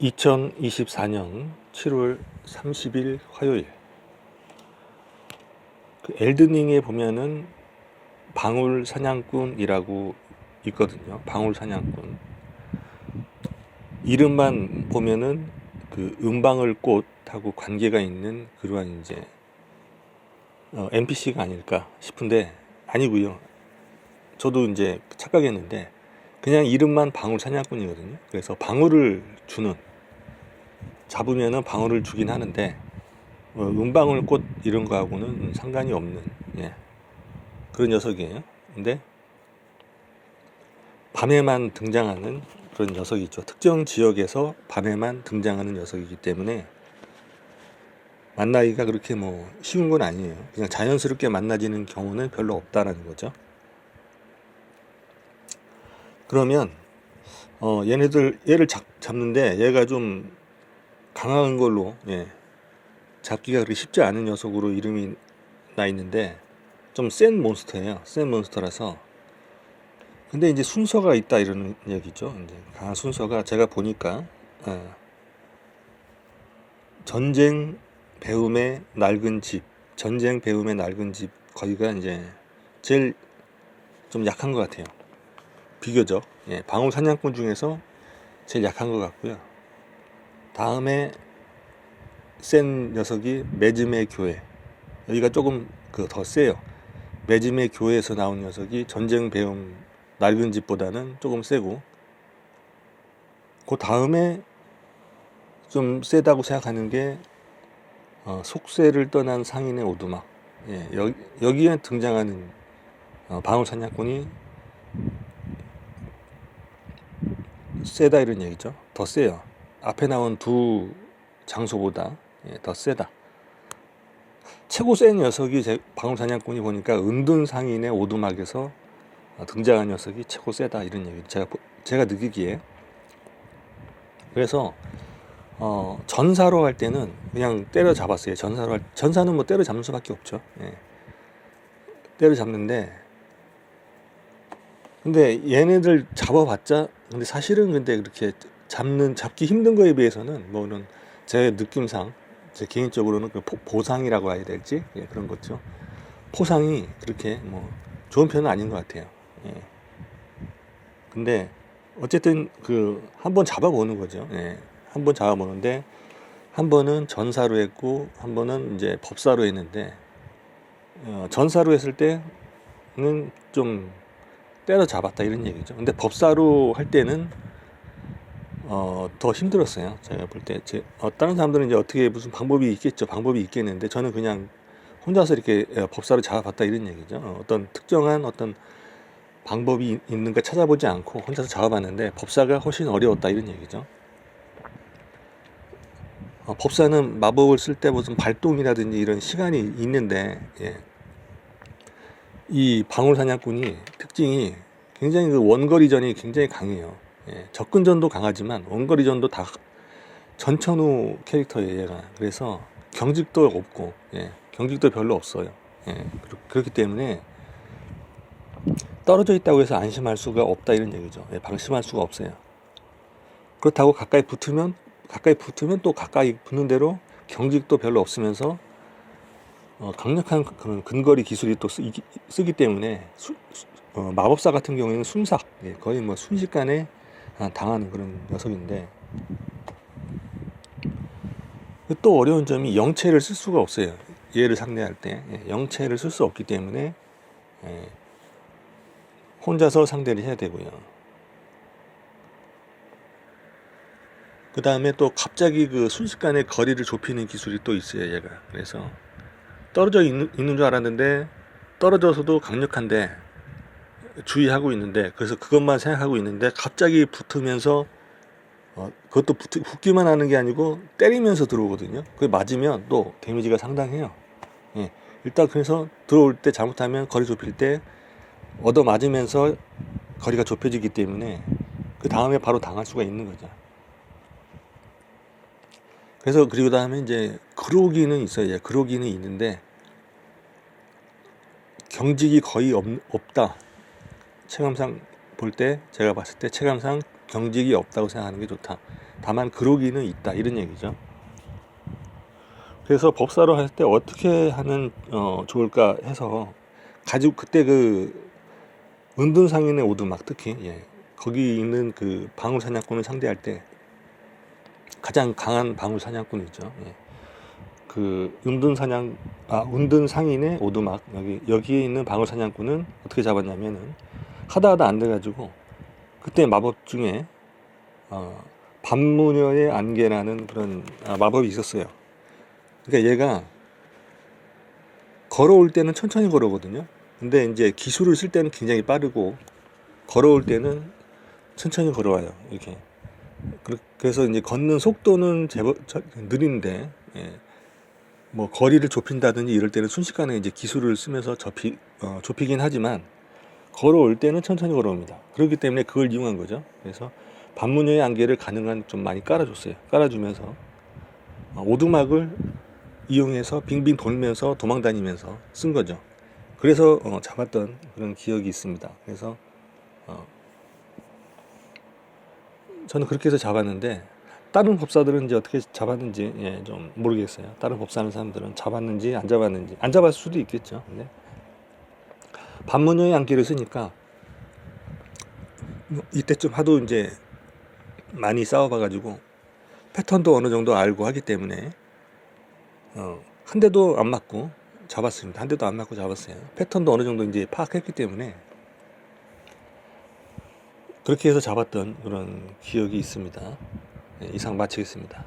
2024년 7월 30일 화요일. 엘든링에 보면은 방울 사냥꾼이라고 있거든요. 방울 사냥꾼. 이름만 보면은 그 은방울 꽃하고 관계가 있는 그러한 이제 NPC가 아닐까 싶은데 아니고요. 저도 이제 착각했는데 그냥 이름만 방울 사냥꾼이거든요. 그래서 방울을 주는, 잡으면은 방울을 주긴 하는데 은방울 꽃 이런 거하고는 상관이 없는, 예, 그런 녀석이에요. 근데 밤에만 등장하는 그런 녀석이죠. 특정 지역에서 밤에만 등장하는 녀석이기 때문에 만나기가 그렇게 뭐 쉬운 건 아니에요. 그냥 자연스럽게 만나지는 경우는 별로 없다라는 거죠. 그러면 얘를 잡는데 얘가 좀 강한 걸로, 예, 잡기가 그렇게 쉽지 않은 녀석으로 이름이 나 있는데 좀 센 몬스터예요. 센 몬스터라서. 근데 이제 순서가 있다 이런 얘기죠. 이제 강한 순서가 제가 보니까 전쟁 배움의 낡은 집, 전쟁 배움의 낡은 집 거기가 이제 제일 좀 약한 것 같아요. 비교적, 예, 방울 사냥꾼 중에서 제일 약한 것 같고요. 다음에 센 녀석이 매즘의 교회. 여기가 조금 더 세요. 매즘의 교회에서 나온 녀석이 전쟁 배움 낡은 집보다는 조금 세고, 그 다음에 좀 세다고 생각하는 게 속세를 떠난 상인의 오두막. 예, 여기에 등장하는 방울 사냥꾼이 세다 이런 얘기죠. 더 세요. 앞에 나온 두 장소보다, 예, 더 세다. 최고 센 녀석이 방울 사냥꾼이 보니까 은둔 상인의 오두막에서 등장한 녀석이 최고 세다 이런 얘기. 제가 느끼기에. 그래서 전사로 할 때는 그냥 때려 잡았어요. 전사는 뭐 때려 잡는 수밖에 없죠. 예. 때려 잡는데, 근데 얘네들 잡아봤자, 근데 사실은 근데 그렇게 잡기 힘든 거에 비해서는 뭐는 제 느낌상, 제 개인적으로는 그 보상이라고 해야 될지, 예, 그런 거죠. 포상이 그렇게 뭐 좋은 편은 아닌 것 같아요. 예. 근데 어쨌든 한 번 잡아보는 거죠. 예. 한 번 잡아보는데 한 번은 전사로 했고 한 번은 이제 법사로 했는데 전사로 했을 때는 좀 때려잡았다 이런 얘기죠. 근데 법사로 할 때는 더 힘들었어요. 제가 볼 때. 다른 사람들은 이제 어떻게 무슨 방법이 있겠죠. 방법이 있겠는데 저는 그냥 혼자서 이렇게 법사로 잡아봤다 이런 얘기죠. 어떤 특정한 어떤 방법이 있는가 찾아보지 않고 혼자서 잡아봤는데 법사가 훨씬 어려웠다 이런 얘기죠. 법사는 마법을 쓸 때 무슨 발동이라든지 이런 시간이 있는데, 예, 이 방울 사냥꾼이 특징이 굉장히 원거리전이 굉장히 강해요. 예, 접근전도 강하지만 원거리전도 다 전천후 캐릭터예요, 얘가. 그래서 경직도 없고, 예, 경직도 별로 없어요. 예, 그렇기 때문에 떨어져 있다고 해서 안심할 수가 없다 이런 얘기죠. 예, 방심할 수가 없어요. 그렇다고 가까이 붙으면 또 가까이 붙는 대로 경직도 별로 없으면서 강력한 그런 근거리 기술이 또 쓰기 때문에 마법사 같은 경우에는 순삭, 예, 거의 뭐 순식간에 당하는 그런 녀석인데, 또 어려운 점이 영체를 쓸 수가 없어요. 얘를 상대할 때, 예, 영체를 쓸 수 없기 때문에, 예, 혼자서 상대를 해야 되고요. 그 다음에 또 갑자기 순식간에 거리를 좁히는 기술이 또 있어요, 얘가. 그래서 떨어져 있는 줄 알았는데 떨어져서도 강력한데 주의하고 있는데, 그래서 그것만 생각하고 있는데 갑자기 붙으면서 그것도 붙기만 하는 게 아니고 때리면서 들어오거든요. 그게 맞으면 또 데미지가 상당해요. 예. 일단 그래서 들어올 때 잘못하면 거리 좁힐 때 얻어 맞으면서 거리가 좁혀지기 때문에 그 다음에 바로 당할 수가 있는 거죠. 그래서 그리고 다음에 이제 그로기는 있어요. 그로기는 있는데 경직이 거의 없다. 체감상 볼 때, 제가 봤을 때 체감상 경직이 없다고 생각하는 게 좋다. 다만 그러기는 있다 이런 얘기죠. 그래서 법사로 할 때 어떻게 하면 좋을까 해서 가지고 그때 그 은둔상인의 오두막 특히 거기 있는 그 방울 사냥꾼을 상대할 때 가장 강한 방울 사냥꾼이죠. 그 은둔 상인의 오두막 여기에 있는 방울 사냥꾼은 어떻게 잡았냐면은 하다 안 돼가지고 그때 마법 중에 반무녀의 안개라는 그런 마법이 있었어요. 그러니까 얘가 걸어올 때는 천천히 걸어오거든요. 근데 이제 기술을 쓸 때는 굉장히 빠르고 걸어올 때는 천천히 걸어와요. 이렇게. 그래서 이제 걷는 속도는 제법 느린데 뭐 거리를 좁힌다든지 이럴 때는 순식간에 이제 기술을 쓰면서 좁히긴 하지만 걸어올 때는 천천히 걸어옵니다. 그렇기 때문에 그걸 이용한 거죠. 그래서 반무녀의 안개를 가능한 좀 많이 깔아줬어요. 깔아주면서 오두막을 이용해서 빙빙 돌면서 도망다니면서 쓴 거죠. 그래서 잡았던 그런 기억이 있습니다. 그래서 저는 그렇게 해서 잡았는데 다른 법사들은 이제 어떻게 잡았는지 좀 모르겠어요. 다른 법사하는 사람들은 잡았는지 안 잡았는지 안 잡았을 수도 있겠죠. 근데 반무녀의 안개를 쓰니까 이때쯤 하도 이제 많이 싸워봐가지고 패턴도 어느 정도 알고 하기 때문에 한 대도 안 맞고 잡았습니다. 한 대도 안 맞고 잡았어요. 패턴도 어느 정도 이제 파악했기 때문에 그렇게 해서 잡았던 그런 기억이 있습니다. 이상 마치겠습니다.